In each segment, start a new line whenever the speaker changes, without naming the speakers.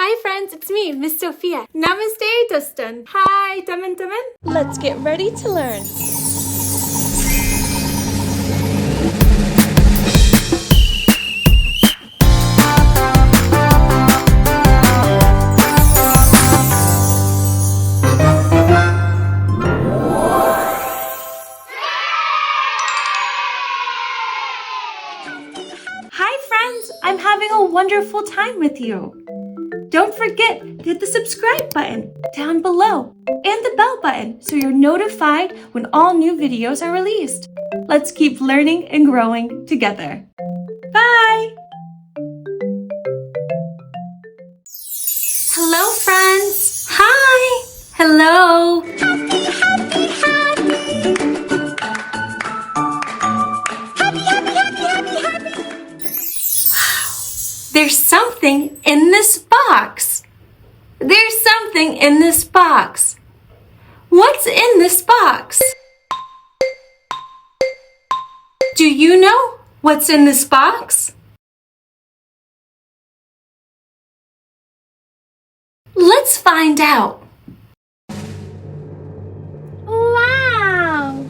Hi friends, it's me, Miss Sofia. Namaste, Dustin. Hi, Taman.
Let's get ready to learn.
Hi friends, I'm having a wonderful time with you. Don't forget to hit the subscribe button down below and the bell button so you're notified when all new videos are released. Let's keep learning and growing together. Bye! Hello friends! Hi! Hello! There's something in this box. There's something in this box. What's in this box? Do you know what's in this box? Let's find out. Wow!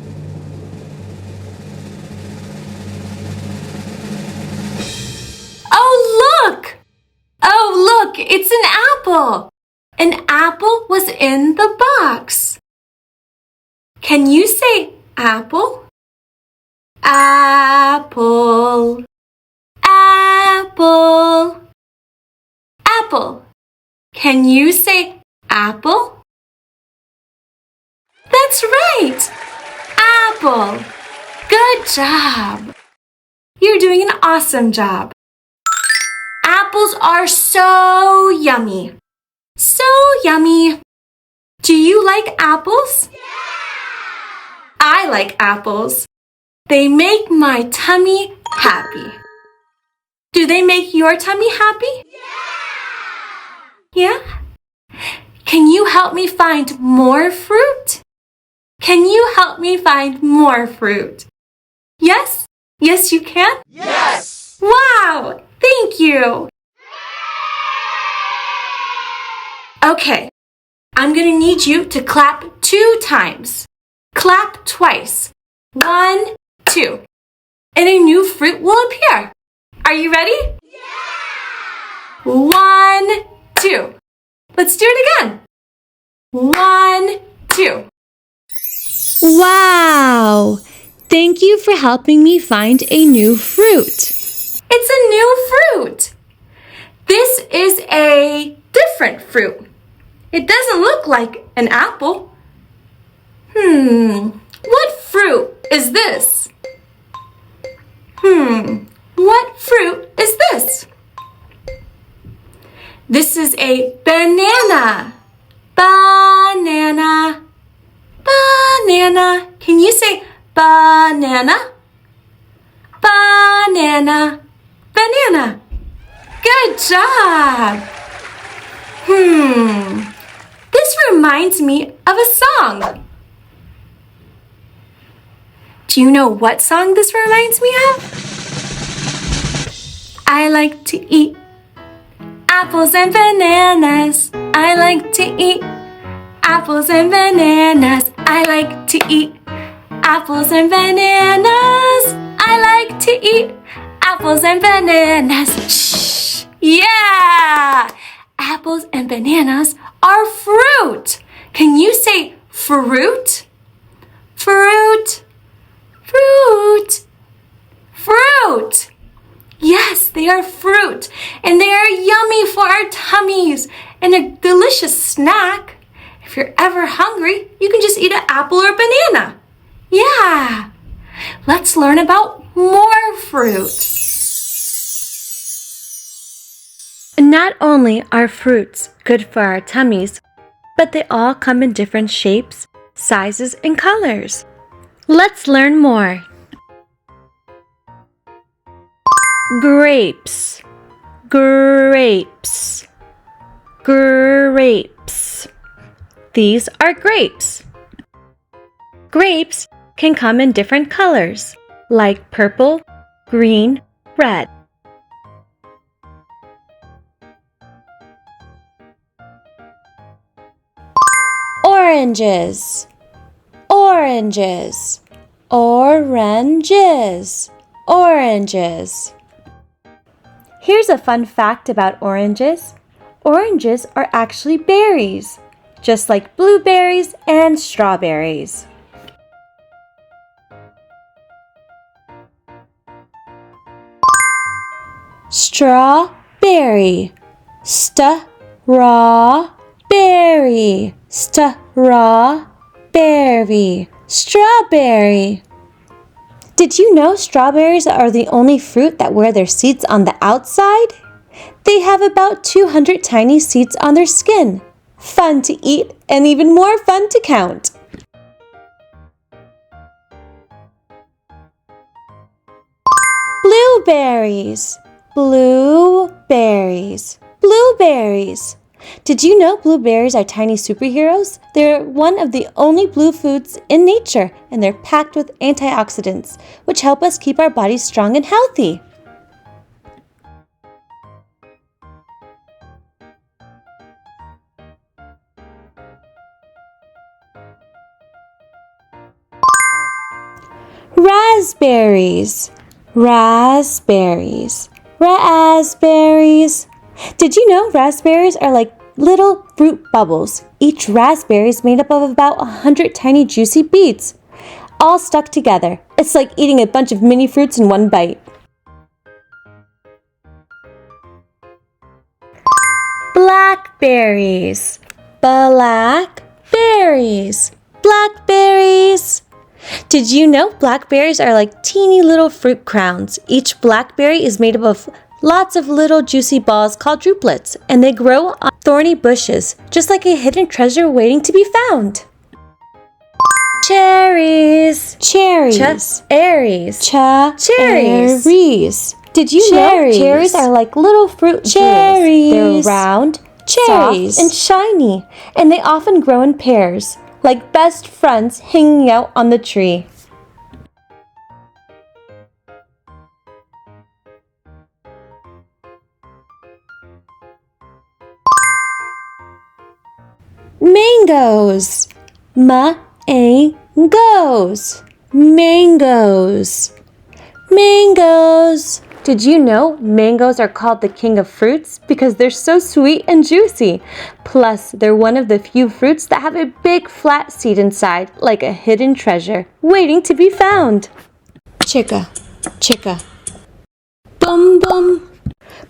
Oh, look, it's an apple. An apple was in the box. Can you say apple? Apple, apple, apple. Can you say apple? That's right, apple. Good job. You're doing an awesome job. Apples are so yummy. So yummy. Do you like apples? Yeah! I like apples. They make my tummy happy. Do they make your tummy happy? Yeah! Yeah? Can you help me find more fruit? Can you help me find more fruit? Yes? Yes, you can?
Yes!
Wow! Thank you! Okay, I'm gonna need you to clap 2 times. Clap twice. 1, 2. And a new fruit will appear. Are you ready? Yeah! 1, 2. Let's do it again. 1, 2.
Wow! Thank you for helping me find a new fruit.
It's a new fruit. This is a different fruit. It doesn't look like an apple. What fruit is this? What fruit is this? This is a banana. Banana. Banana. Can you say banana? Banana. Banana. Good job. This reminds me of a song. Do you know what song this reminds me of? I like to eat apples and bananas. I like to eat apples and bananas. I like to eat apples and bananas. I like to eat apples and bananas. Shh! Yeah! Apples and bananas are fruit. Can you say fruit? Fruit. Fruit. Fruit. Yes, they are fruit, and they are yummy for our tummies and a delicious snack. If you're ever hungry, you can just eat an apple or banana. Yeah. Let's learn about more fruit.
Not only are fruits good for our tummies, but they all come in different shapes, sizes, and colors. Let's learn more. Grapes, grapes, grapes. These are grapes. Grapes can come in different colors, like purple, green, red. Oranges, oranges, oranges, oranges. Here's a fun fact about oranges. Oranges are actually berries, just like blueberries and strawberries. Strawberry, strawberry, strawberry, strawberry. Did you know strawberries are the only fruit that wear their seeds on the outside? They have about 200 tiny seeds on their skin. Fun to eat and even more fun to count. Blueberries, blueberries, blueberries. Did you know blueberries are tiny superheroes? They're one of the only blue foods in nature, and they're packed with antioxidants, which help us keep our bodies strong and healthy. Raspberries, raspberries, raspberries. Did you know raspberries are like little fruit bubbles? Each raspberry is made up of about 100 tiny juicy beads, all stuck together. It's like eating a bunch of mini fruits in one bite. Blackberries, blackberries, blackberries. Did you know blackberries are like teeny little fruit crowns? Each blackberry is made up of lots of little juicy balls called drupelets, and they grow on thorny bushes, just like a hidden treasure waiting to be found. Cherries, cherries, cherries, cherries. Did you know cherries are like little fruit cherries? They're round, cherries, soft, and shiny, and they often grow in pairs, like best friends hanging out on the tree. Mangoes, mangoes, mangoes, mangoes. Did you know mangoes are called the king of fruits because they're so sweet and juicy? Plus, they're one of the few fruits that have a big flat seed inside, like a hidden treasure, waiting to be found. Chicka, chicka. Bum Bum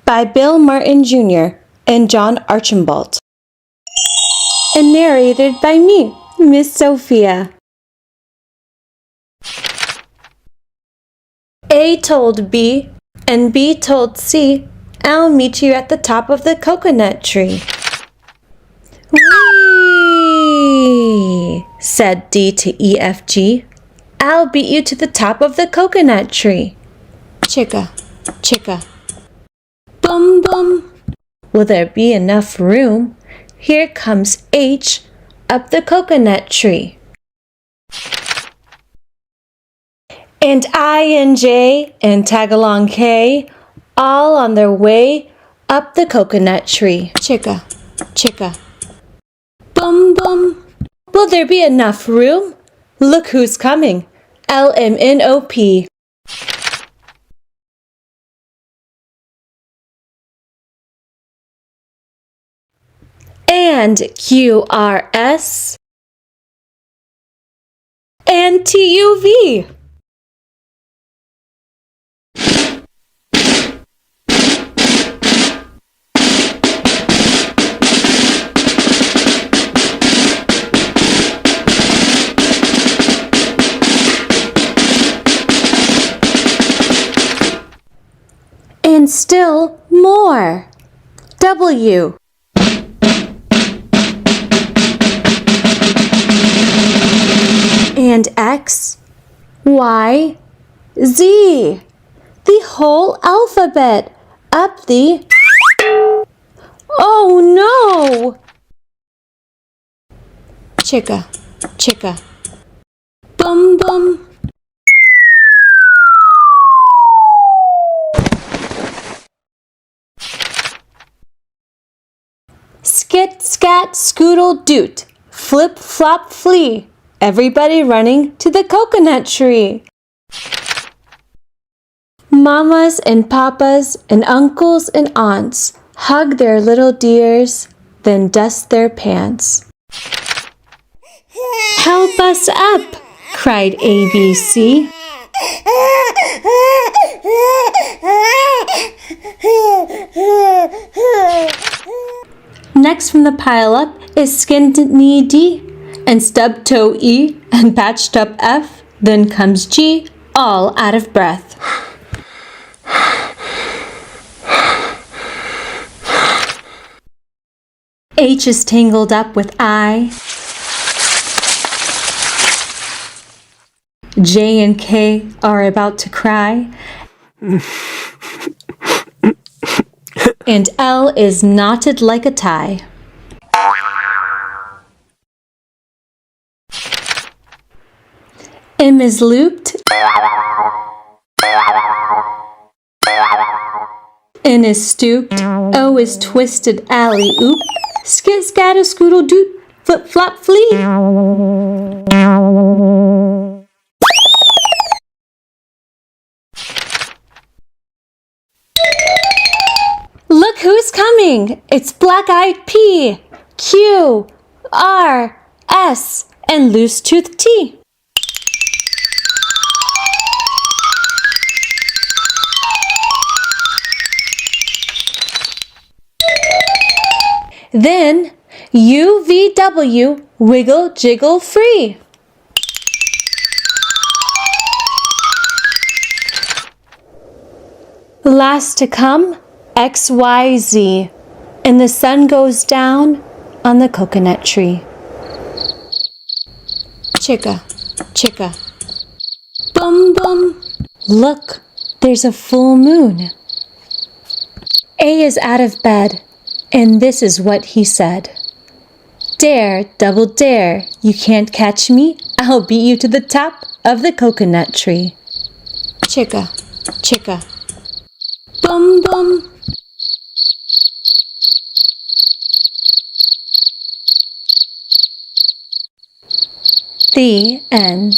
by Bill Martin Jr. and John Archambault. And narrated by me, Miss Sofia. A told B, and B told C, I'll meet you at the top of the coconut tree. Whee! Said D to E, F, G. I'll beat you to the top of the coconut tree. Chicka, chicka. Bum bum. Will there be enough room? Here comes H up the coconut tree. And I and J and Tagalong K, all on their way up the coconut tree. Chicka, chicka. Bum bum. Will there be enough room? Look who's coming. LMNOP. And QRS and TUV. And still more. W. And X, Y, Z. The whole alphabet up the... Oh no! Chicka, chicka. Bum bum. Skit, scat, scoodle, doot. flip, flop, flee. Everybody running to the coconut tree. Mamas and papas and uncles and aunts hug their little dears, then dust their pants. Help us up, cried ABC. Next from the pile up is skinned knee D and stub toe E and patched up F. Then comes G, all out of breath. H is tangled up with I. J and K are about to cry. And L is knotted like a tie. M is looped. N is stooped. O is twisted alley-oop. Skit, scatter, scoodle, doot, flip, flop, flee. Look who's coming! It's Black-Eyed P, Q, R, S, and Loose-Tooth T. Then U, V, W, wiggle, jiggle, free. Last to come, X, Y, Z, and the sun goes down on the coconut tree. Chicka, chicka. Boom, boom. Look, there's a full moon. A is out of bed, and this is what he said. Dare, double dare, you can't catch me. I'll beat you to the top of the coconut tree. Chicka, chicka. Boom, boom. The end.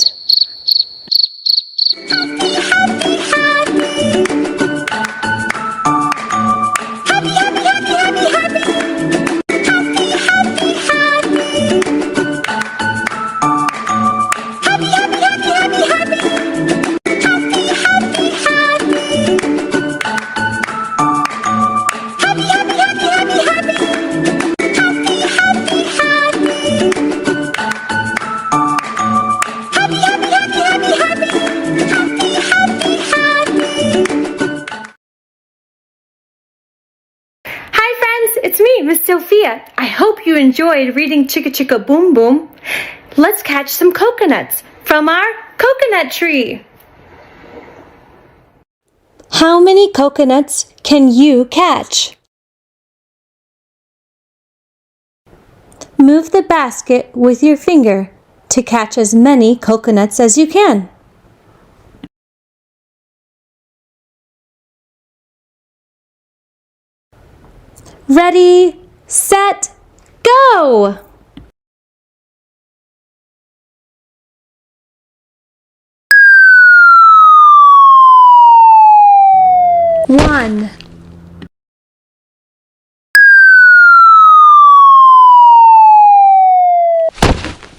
It's me, Miss Sofia. I hope you enjoyed reading Chicka Chicka Boom Boom. Let's catch some coconuts from our coconut tree.
How many coconuts can you catch? Move the basket with your finger to catch as many coconuts as you can. Ready, set, go! One,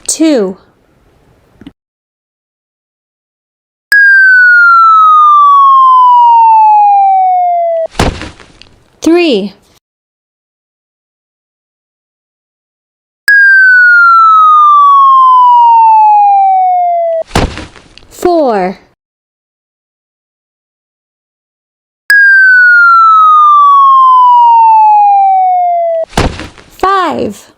two, three, 4, 5,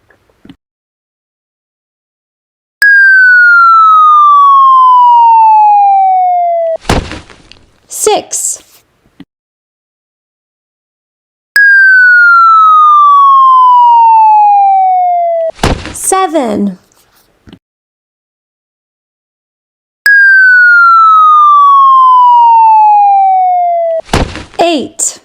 6, 7, 8, 9,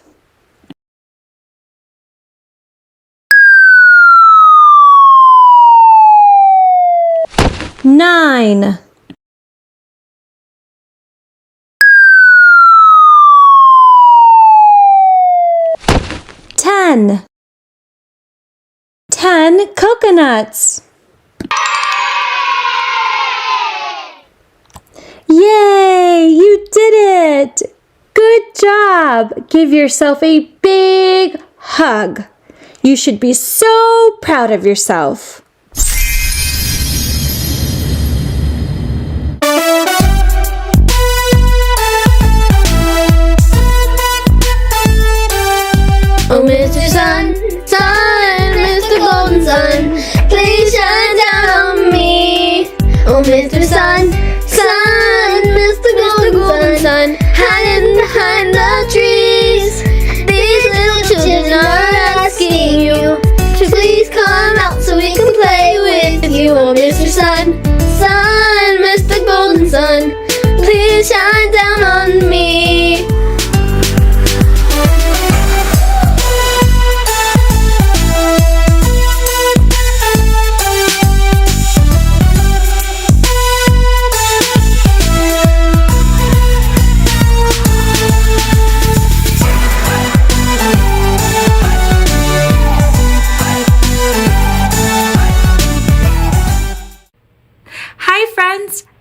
9. 10. 10 coconuts. Yay! You did it! Good job! Give yourself a big hug. You should be so proud of yourself.
Oh, Mr. Sun, Sun, Mr. Golden Sun, please shine down on me. Oh, Mr. Sun, Sun, Mr. Golden Sun, hiding behind the trees. These little children are asking you to please come out so we can play with you. Oh, Mr. Sun, Sun, Mr. Golden Sun, please shine down on me.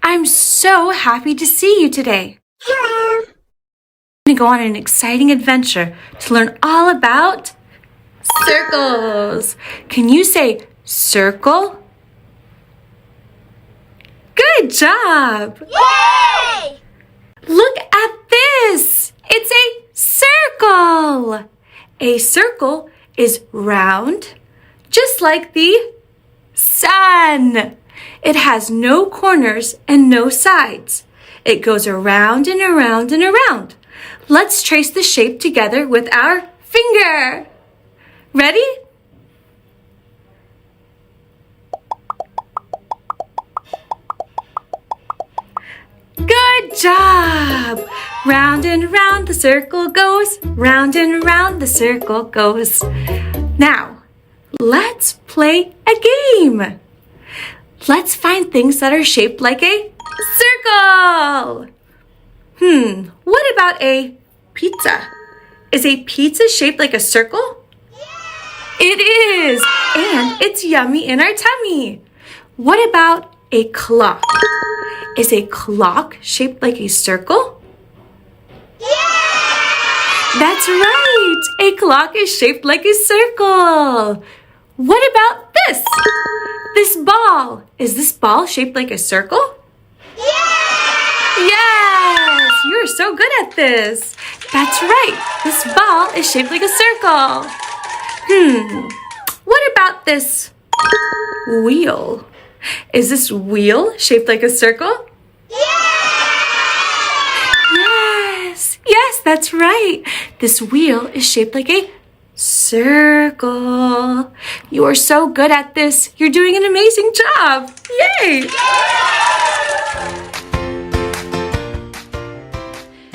I'm so happy to see you today. Hello. I'm going to go on an exciting adventure to learn all about circles. Can you say circle? Good job.
Yay!
Look at this. It's a circle. A circle is round, just like the sun. It has no corners and no sides. It goes around and around and around. Let's trace the shape together with our finger. Ready? Good job! Round and round the circle goes. Round and round the circle goes. Now, let's play a game. Let's find things that are shaped like a circle. What about a pizza? Is a pizza shaped like a circle? Yeah. It is, and it's yummy in our tummy. What about a clock? Is a clock shaped like a circle? Yeah. That's right. A clock is shaped like a circle. What about this? This ball. Is this ball shaped like a circle? Yeah! Yes! You're so good at this. That's right. This ball is shaped like a circle. What about this wheel? Is this wheel shaped like a circle? Yes! Yes, that's right. This wheel is shaped like a circle. You are so good at this. You're doing an amazing job. Yay!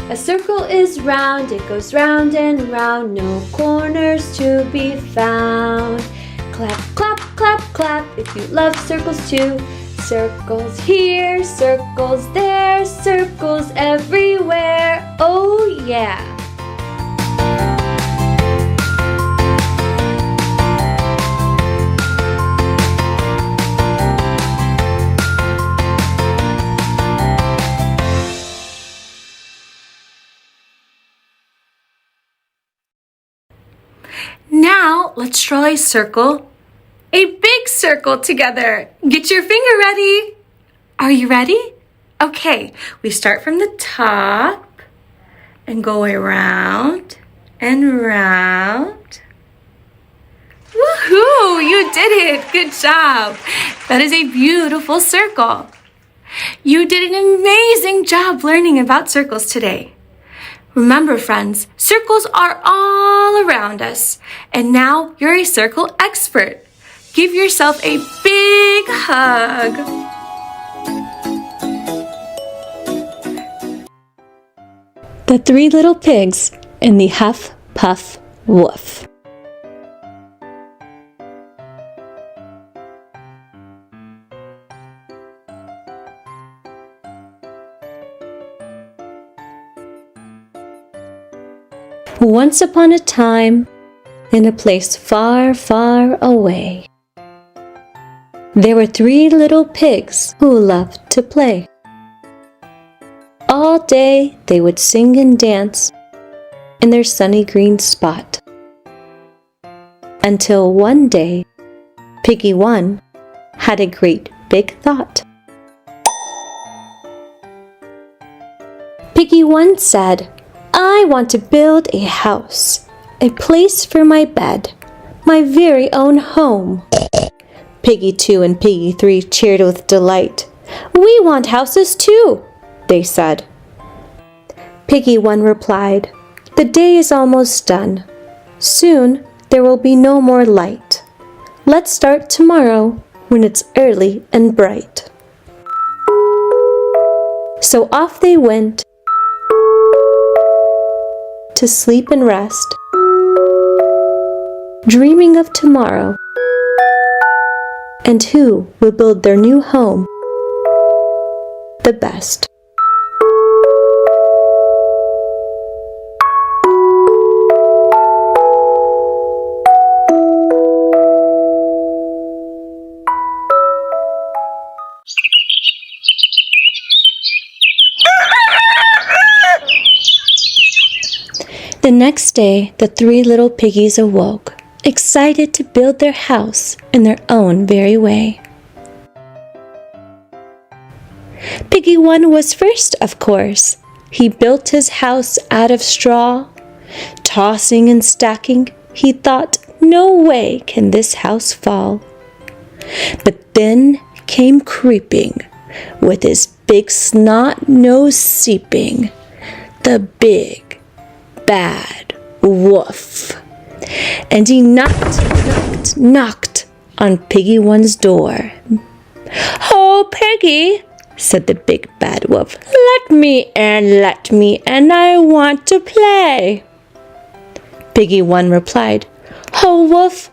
A circle is round, it goes round and round, no corners to be found. Clap, clap, clap, clap if you love circles too. Circles here, circles there, circles everywhere. Oh yeah!
Now let's draw a circle, a big circle together. Get your finger ready. Are you ready? Okay, we start from the top and go around and round. Woohoo! You did it. Good job. That is a beautiful circle. You did an amazing job learning about circles today. Remember, friends, circles are all around us, and now you're a circle expert. Give yourself a big hug.
The Three Little Pigs in the Huff Puff Woof. Once upon a time, in a place far, far away, there were 3 little pigs who loved to play. All day they would sing and dance in their sunny green spot. Until one day, Piggy 1 had a great big thought. Piggy 1 said, "I want to build a house, a place for my bed, my very own home." Piggy 2 and Piggy 3 cheered with delight. "We want houses too," they said. Piggy 1 replied, "The day is almost done. Soon there will be no more light. Let's start tomorrow when it's early and bright." So off they went to sleep and rest, dreaming of tomorrow and who will build their new home the best. The next day, the 3 little piggies awoke, excited to build their house in their own very way. Piggy 1 was first, of course. He built his house out of straw. Tossing and stacking, he thought, "No way can this house fall." But then came creeping, with his big snot nose seeping, the big bad wolf. And he knocked on Piggy 1's door. "Oh, Piggy," said the big bad wolf, let me in, I want to play." Piggy 1 replied, oh, Wolf,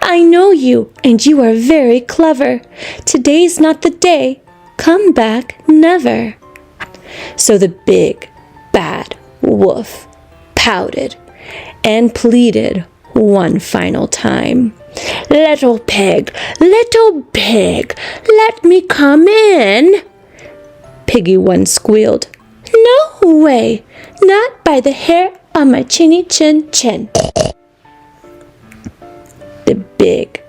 I know you, and you are very clever. Today's not the day, come back never." So the big bad wolf pouted and pleaded one final time. Little pig, let me come in." Piggy 1 squealed, "No way, not by the hair on my chinny chin." The big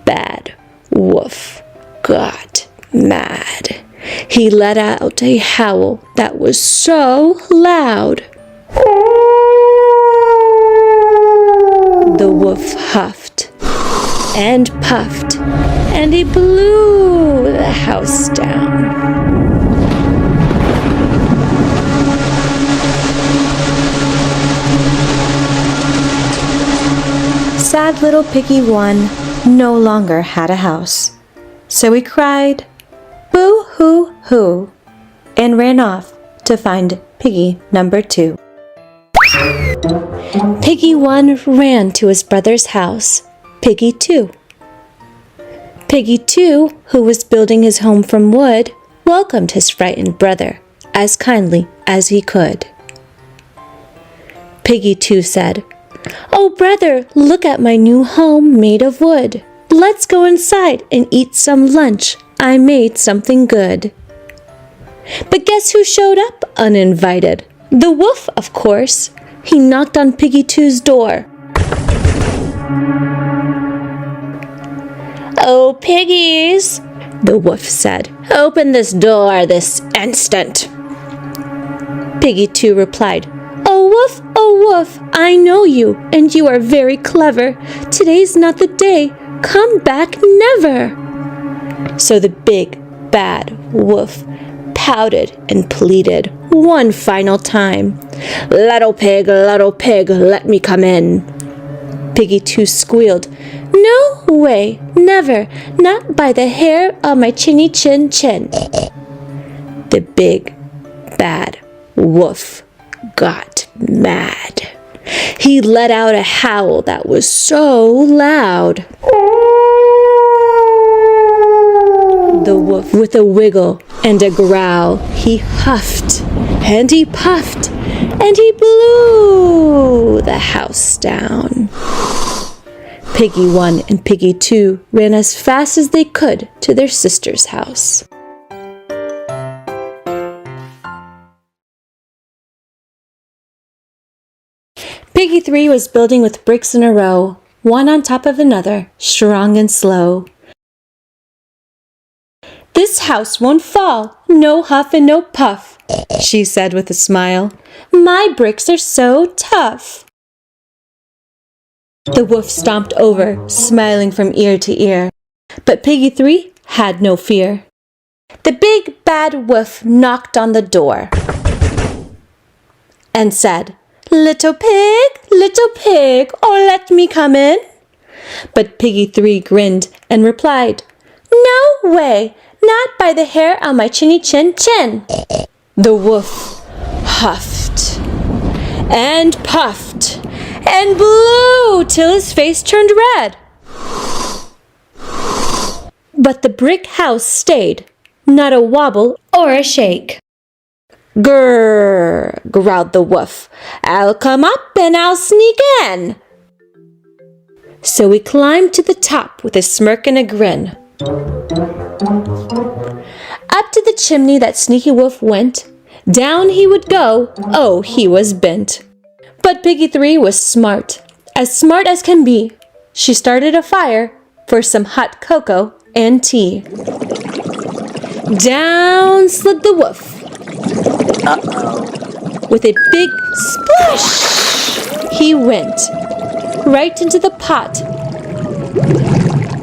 bad wolf got mad. He let out a howl that was so loud. The wolf huffed and puffed, and he blew the house down. Sad little Piggy 1 no longer had a house, so he cried, "Boo-hoo-hoo," and ran off to find Piggy number 2. Piggy 1 ran to his brother's house, Piggy 2. Piggy 2, who was building his home from wood, welcomed his frightened brother as kindly as he could. Piggy 2 said, "Oh, brother, look at my new home made of wood. Let's go inside and eat some lunch. I made something good." But guess who showed up uninvited? The wolf, of course. He knocked on Piggy 2's door. "Oh, piggies," the wolf said, "open this door this instant." Piggy 2 replied, oh, Wolf, I know you, and you are very clever. Today's not the day. Come back never." So the big, bad wolf pouted and pleaded one final time. Little pig, let me come in." Piggy 2 squealed, "No way, never, not by the hair on my chinny chin." The big, bad wolf got mad. He let out a howl that was so loud. The wolf, with a wiggle and a growl. He huffed, and he puffed, and he blew the house down. Piggy 1 and Piggy 2 ran as fast as they could to their sister's house. Piggy 3 was building with bricks in a row, one on top of another, strong and slow. "This house won't fall, no huff and no puff," she said with a smile. "My bricks are so tough." The wolf stomped over, smiling from ear to ear. But Piggy 3 had no fear. The big bad wolf knocked on the door and said, little pig, oh let me come in." But Piggy 3 grinned and replied, "No way, not by the hair on my chinny chin chin." The wolf huffed and puffed and blew till his face turned red. But the brick house stayed, not a wobble or a shake. "Grrr," growled the wolf. "I'll come up and I'll sneak in." So he climbed to the top with a smirk and a grin. Up to the chimney that Sneaky Wolf went. Down he would go, oh, he was bent. But Piggy 3 was smart as can be. She started a fire for some hot cocoa and tea. Down slid the wolf. With a big splash, he went right into the pot.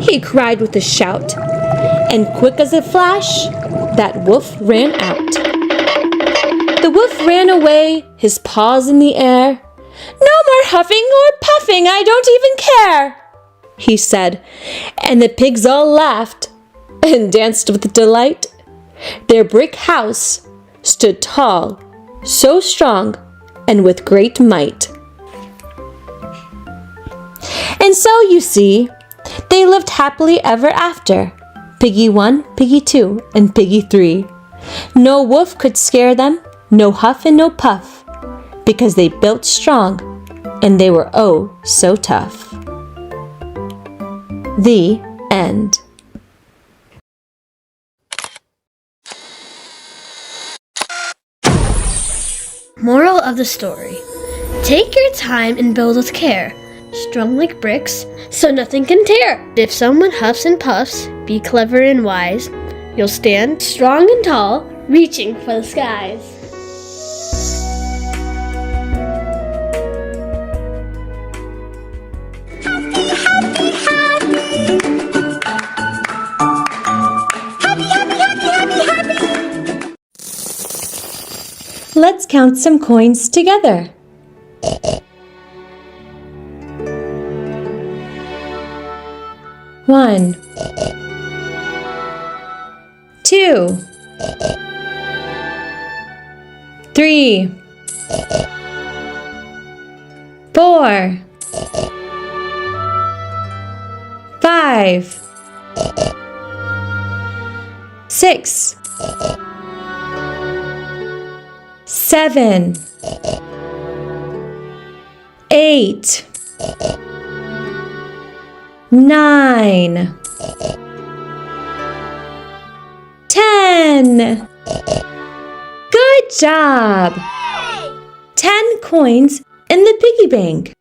He cried with a shout, and quick as a flash, that wolf ran out. The wolf ran away, his paws in the air. "No more huffing or puffing, I don't even care," he said, and the pigs all laughed and danced with delight. Their brick house stood tall, so strong, and with great might. And so, you see, they lived happily ever after, Piggy 1, Piggy 2, and Piggy 3. No wolf could scare them, no huff and no puff, because they built strong, and they were oh so tough. The end.
Moral of the story. Take your time and build with care. Strong like bricks, so nothing can tear. If someone huffs and puffs, be clever and wise. You'll stand strong and tall, reaching for the skies.
Let's count some coins together. One, 2, 3, 4, 5, 6, 7, 8, 9, 10. Good job! 10 coins in the piggy bank.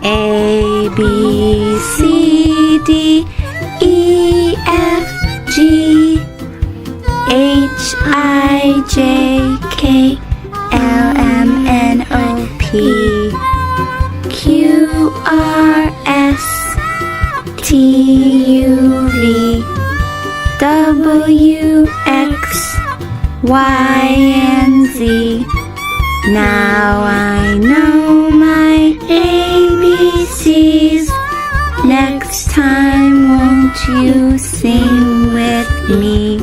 A, B, C, D, E, F, G, H, I, J, K, L, M, N, O, P, Q, R, S, T, U, V, W, X, Y, and Z. Now I know my ABCs. Next time, won't you sing with me?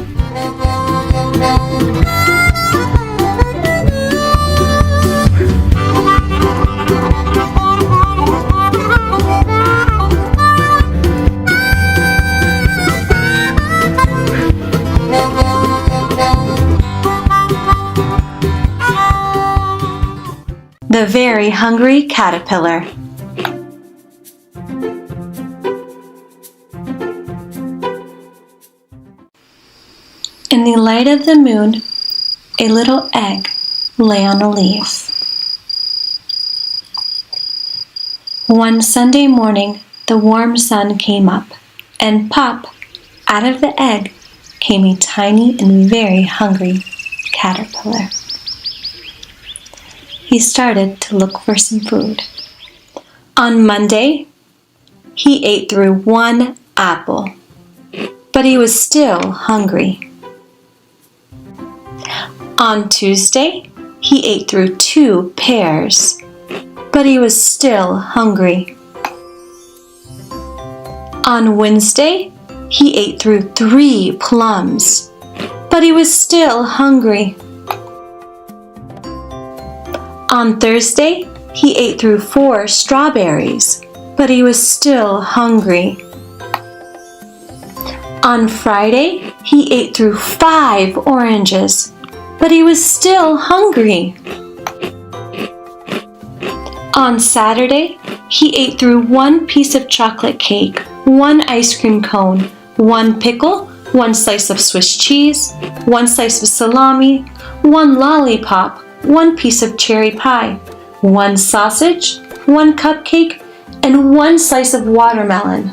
The Very Hungry Caterpillar. In the light of the moon, a little egg lay on a leaf. One Sunday morning, the warm sun came up, and pop, out of the egg, came a tiny and very hungry caterpillar. He started to look for some food. On Monday, he ate through one apple, but he was still hungry. On Tuesday, he ate through 2 pears, but he was still hungry. On Wednesday, he ate through 3 plums, but he was still hungry. On Thursday, he ate through 4 strawberries, but he was still hungry. On Friday, he ate through 5 oranges, but he was still hungry. On Saturday, he ate through 1 piece of chocolate cake, 1 ice cream cone, 1 pickle, 1 slice of Swiss cheese, 1 slice of salami, 1 lollipop, 1 piece of cherry pie, 1 sausage, 1 cupcake, and 1 slice of watermelon.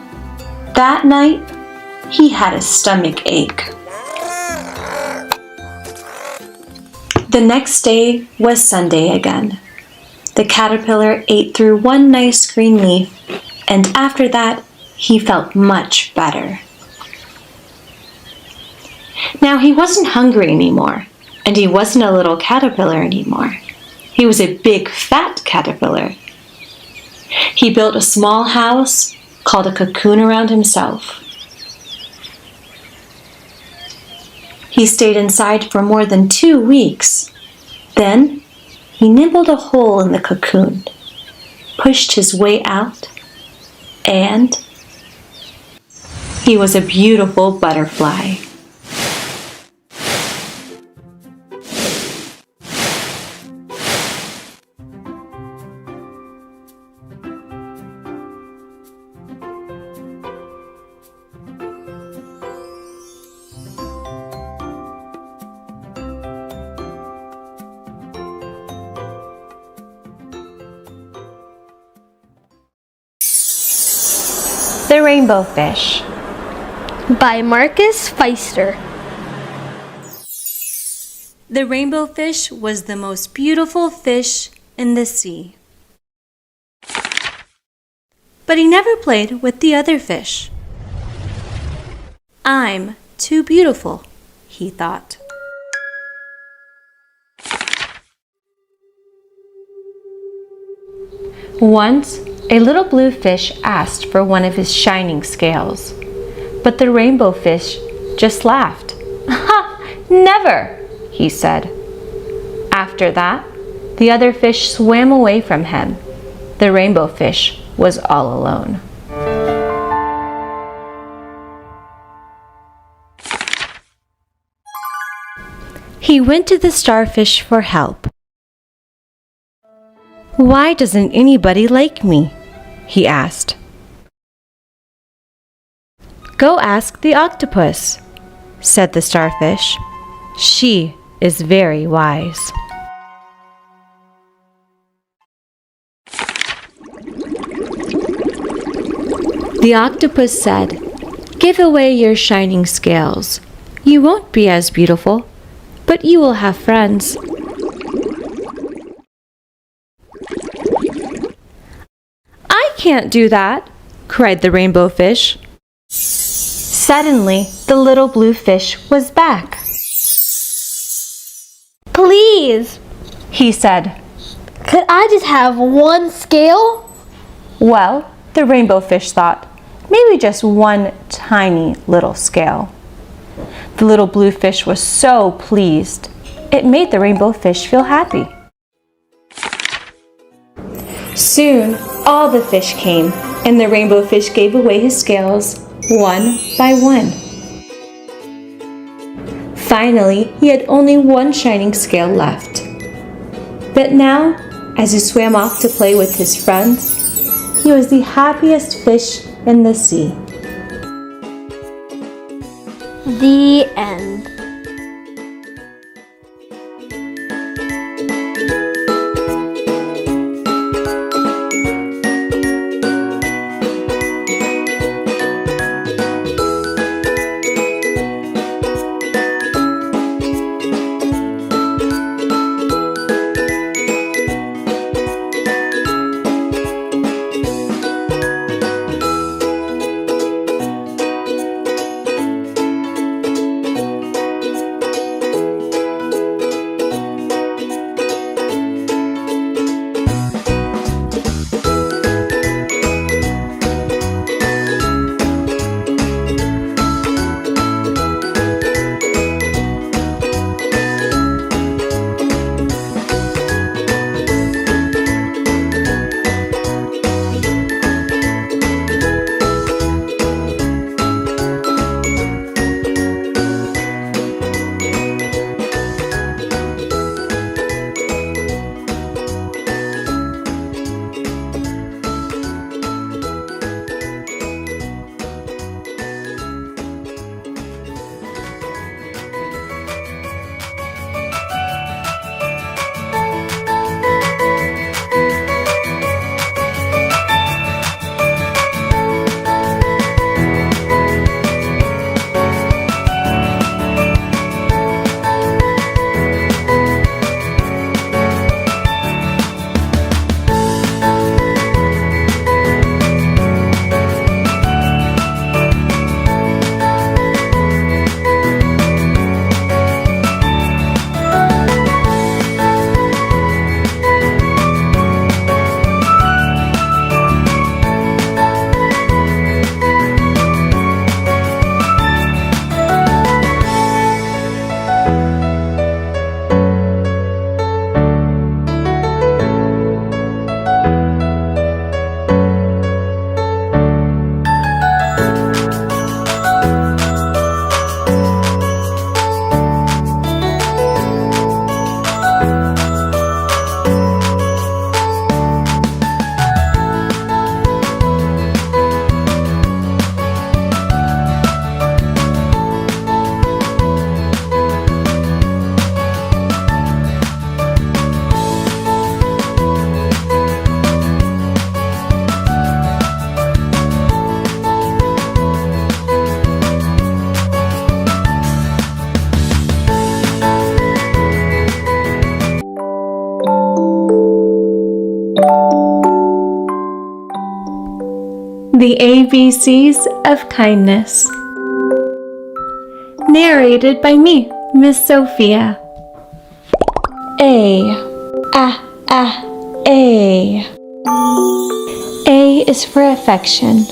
That night, he had a stomach ache. The next day was Sunday again. The caterpillar ate through 1 nice green leaf, and after that, he felt much better. Now, he wasn't hungry anymore, and he wasn't a little caterpillar anymore. He was a big, fat caterpillar. He built a small house called a cocoon around himself. He stayed inside for more than 2 weeks. Then, he nibbled a hole in the cocoon, pushed his way out, and he was a beautiful butterfly. The Rainbow Fish
by Marcus Pfister.
The rainbow fish was the most beautiful fish in the sea. But he never played with the other fish. I'm too beautiful, he thought.
Once, a little blue fish asked for one of his shining scales, but the rainbow fish just laughed. "Ha! Never!" he said. After that, the other fish swam away from him. The rainbow fish was all alone. He went to the starfish for help. "Why doesn't anybody like me?" he asked. "Go ask the octopus," said the starfish. "She is very wise." The octopus said, "Give away your shining scales. You won't be as beautiful, but you will have friends." "I can't do that," cried the rainbow fish. Suddenly, the little blue fish was back.
"Please,"
He said.
could I just have 1 scale?
Well, the rainbow fish thought, maybe just 1 tiny little scale. The little blue fish was so pleased. It made the rainbow fish feel happy. Soon, all the fish came, and the rainbow fish gave away his scales, 1 by 1. Finally, he had only 1 shining scale left. But now, As he swam off to play with his friends, he was the happiest fish in the sea.
The end.
The ABCs of Kindness. Narrated by me, Miss Sofia. A. A is for affection.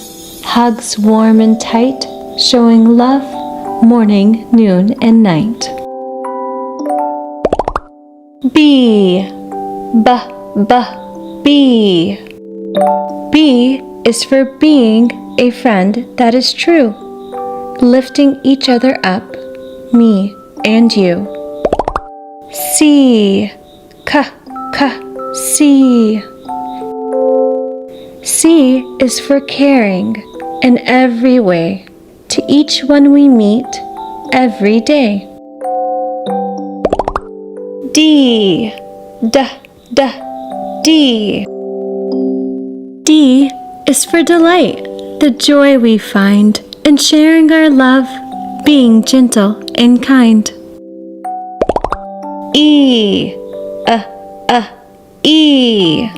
Hugs warm and tight, showing love morning, noon, and night. B. B. B is for being a friend that is true, lifting each other up, me and you. C. C. C is for caring in every way to each one we meet every day. D. D. D is for delight, the joy we find in sharing our love, being gentle and kind. E. E.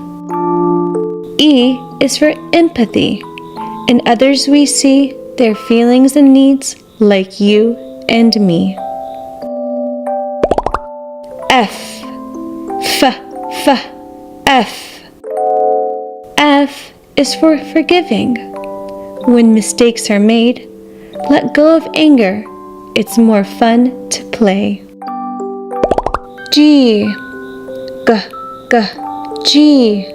E is for empathy. In others we see their feelings and needs like you and me. F. F. F is for forgiving. When mistakes are made, let go of anger. It's more fun to play. G. G.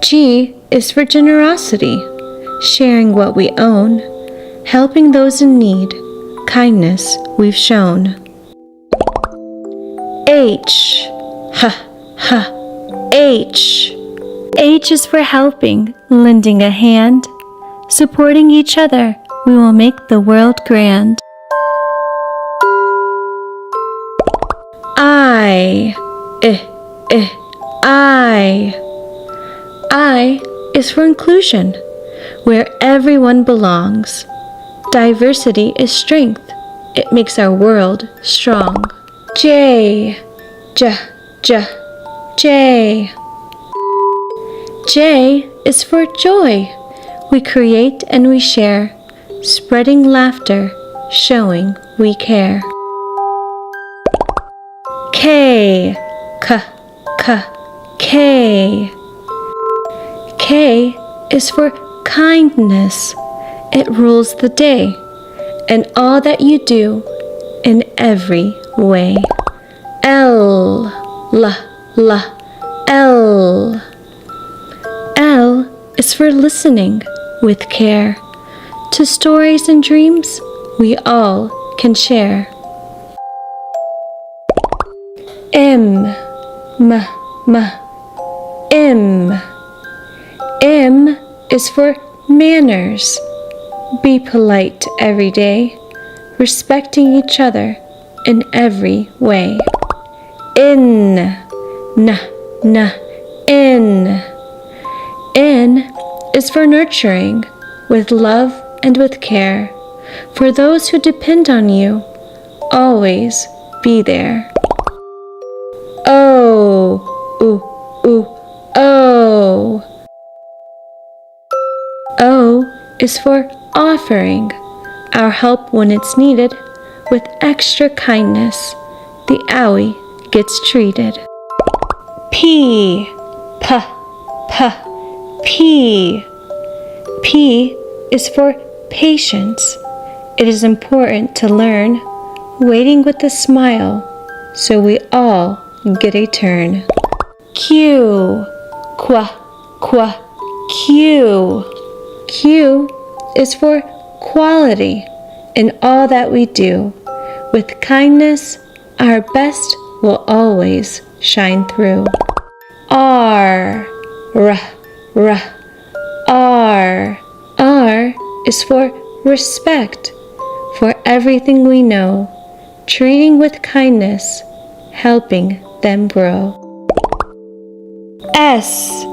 G is for generosity, sharing what we own, helping those in need, kindness we've shown. H. H. H is for helping, lending a hand. Supporting each other, we will make the world grand. I. I is for inclusion, where everyone belongs. Diversity is strength. It makes our world strong. J. J. J is for joy. We create and we share, spreading laughter, showing we care. K. K. K is for kindness. It rules the day and all that you do in every way. L. L is for listening with care to stories and dreams we all can share. M. M is for manners. Be polite every day, respecting each other in every way. N. N is for nurturing, with love and with care. For those who depend on you, always be there. O. O is for offering our help when it's needed. With extra kindness, the owie gets treated. P. P is for patience. It is important to learn, waiting with a smile, so we all get a turn. Q. Q is for quality in all that we do. With kindness, our best will always shine through. R. R is for respect. For everything we know, treating with kindness, helping them grow. S.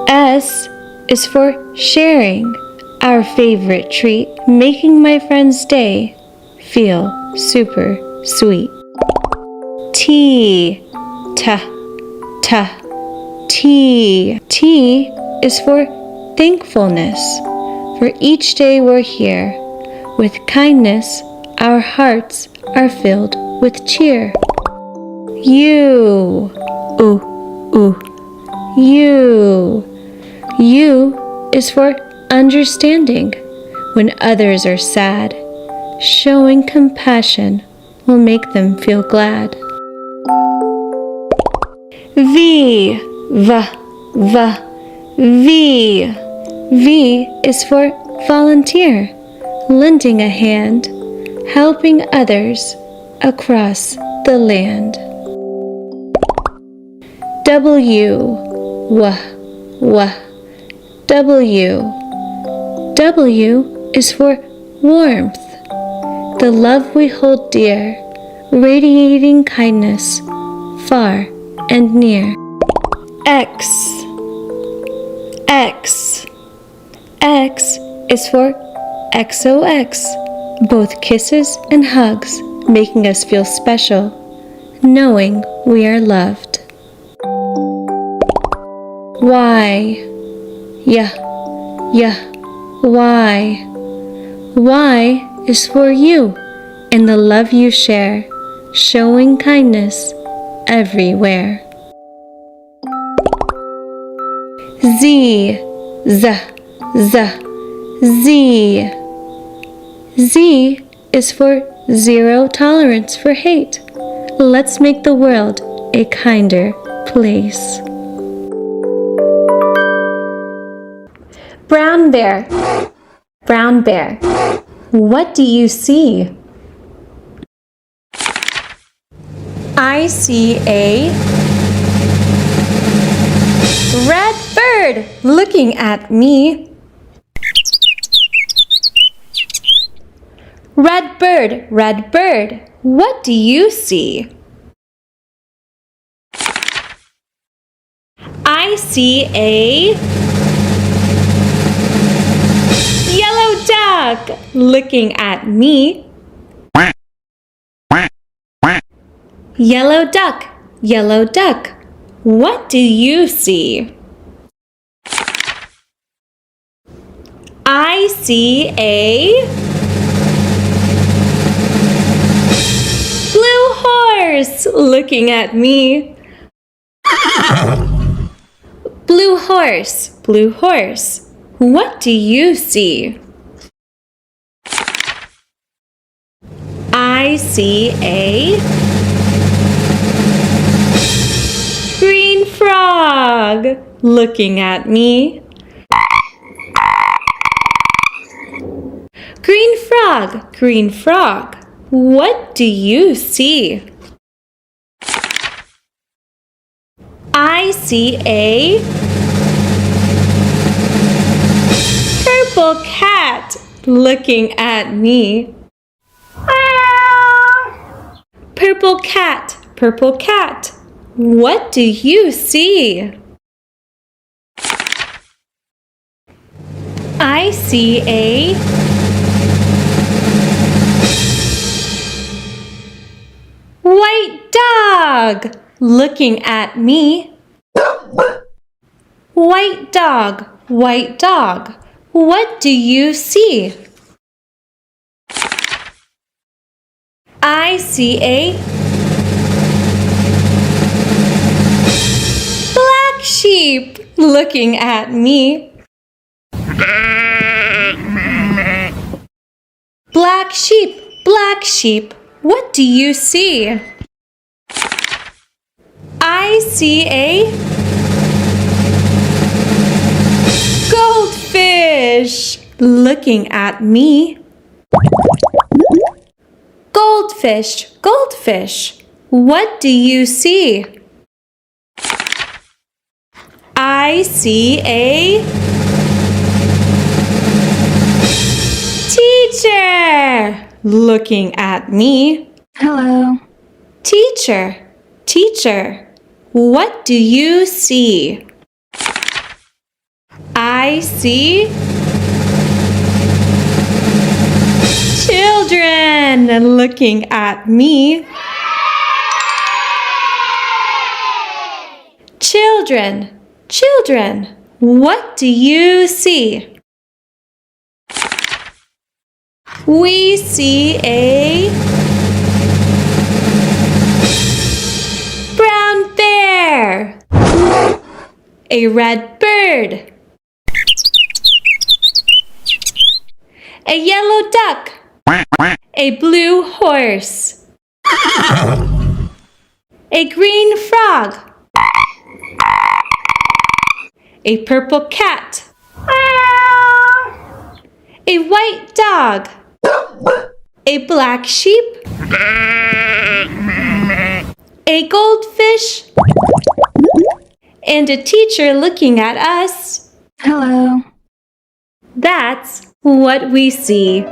S is for sharing, our favorite treat, making my friend's day feel super sweet. T. T is for thankfulness. For each day we're here. With kindness, our hearts are filled with cheer. U. U is for understanding. When others are sad, showing compassion will make them feel glad. V. V is for volunteer, lending a hand, helping others across the land. W. W is for warmth, the love we hold dear, radiating kindness far and near. X. X is for XOX, both kisses and hugs, making us feel special, knowing we are loved. Y. Y. Y is for you and the love you share, showing kindness everywhere. Z. Z is for zero tolerance for hate. Let's make the world a kinder place. Brown bear. Brown bear. What do you see? I see a red bird looking at me. Red bird, what do you see? I see a yellow duck looking at me. Yellow duck, what do you see? I see a blue horse looking at me. Blue horse, what do you see? I see a green frog looking at me. Green frog, what do you see? I see a purple cat looking at me. Purple cat, what do you see? I see a white dog looking at me. White dog, what do you see? I see a black sheep looking at me. Black sheep, what do you see? I see a goldfish looking at me. Goldfish, what do you see? I see a teacher looking at me.
Hello.
Teacher, what do you see? I see children looking at me. Children, what do you see? We see a brown bear, a red bird, a yellow duck, a blue horse, a green frog, a purple cat, a white dog, a black sheep, a goldfish, and a teacher looking at us.
Hello.
That's what we see.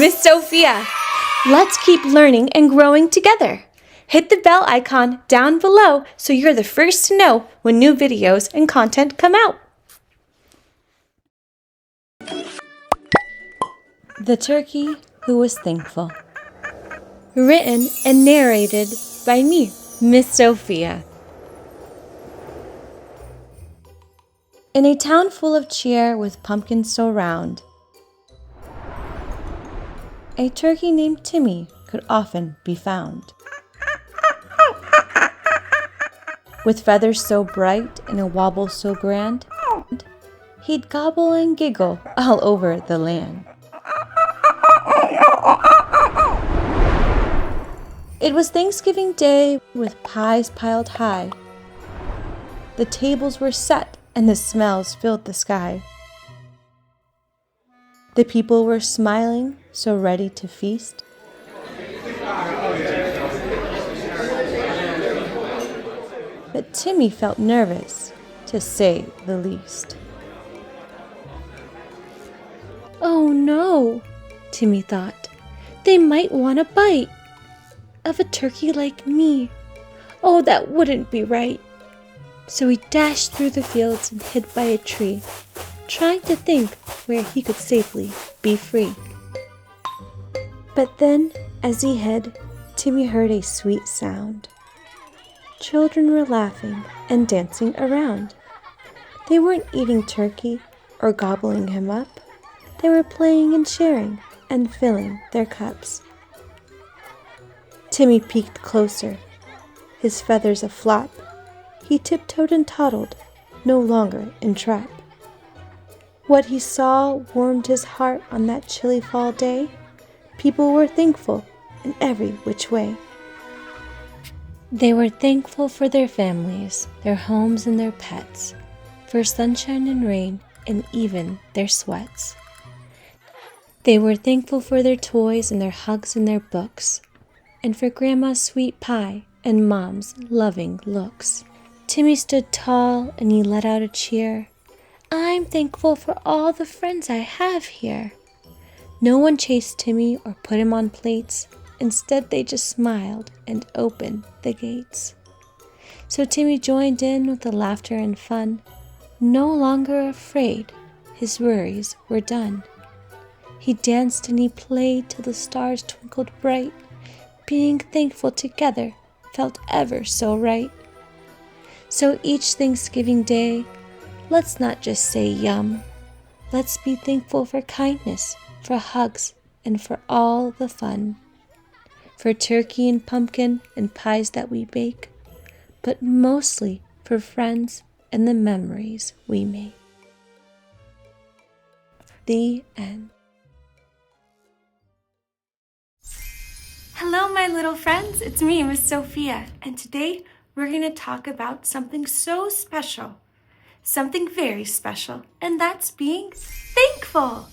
Miss Sofia. Let's keep learning and growing together. Hit the bell icon down below so you're the first to know when new videos and content come out. The Turkey Who Was Thankful. Written and narrated by me, Miss Sofia. In a town full of cheer with pumpkins so round, a turkey named Timmy could often be found. With feathers so bright and a wobble so grand, he'd gobble and giggle all over the land. It was Thanksgiving Day with pies piled high. The tables were set and the smells filled the sky. The people were smiling, so ready to feast. But Timmy felt nervous, to say the least. Oh no, Timmy thought. They might want a bite of a turkey like me. Oh, that wouldn't be right. So he dashed through the fields and hid by a tree, trying to think where he could safely be free. But then, as he hid, Timmy heard a sweet sound. Children were laughing and dancing around. They weren't eating turkey or gobbling him up. They were playing and sharing and filling their cups. Timmy peeked closer, his feathers aflop. He tiptoed and toddled, no longer in trap. What he saw warmed his heart on that chilly fall day. People were thankful in every which way. They were thankful for their families, their homes and their pets, for sunshine and rain and even their sweats. They were thankful for their toys and their hugs and their books, and for Grandma's sweet pie and Mom's loving looks. Timmy stood tall and he let out a cheer. I'm thankful for all the friends I have here. No one chased Timmy or put him on plates. Instead, they just smiled and opened the gates. So Timmy joined in with the laughter and fun. No longer afraid, his worries were done. He danced and he played till the stars twinkled bright. Being thankful together felt ever so right. So each Thanksgiving Day, let's not just say yum. Let's be thankful for kindness, for hugs, and for all the fun. For turkey and pumpkin and pies that we bake, but mostly for friends and the memories we make. The end.
Hello, my little friends. It's me, Miss Sofia, and today we're going to talk about something so special, something very special, and that's being thankful.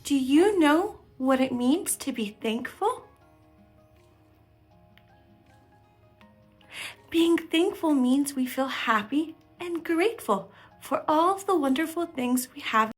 Do you know what it means to be thankful? Being thankful means we feel happy and grateful for all of the wonderful things we have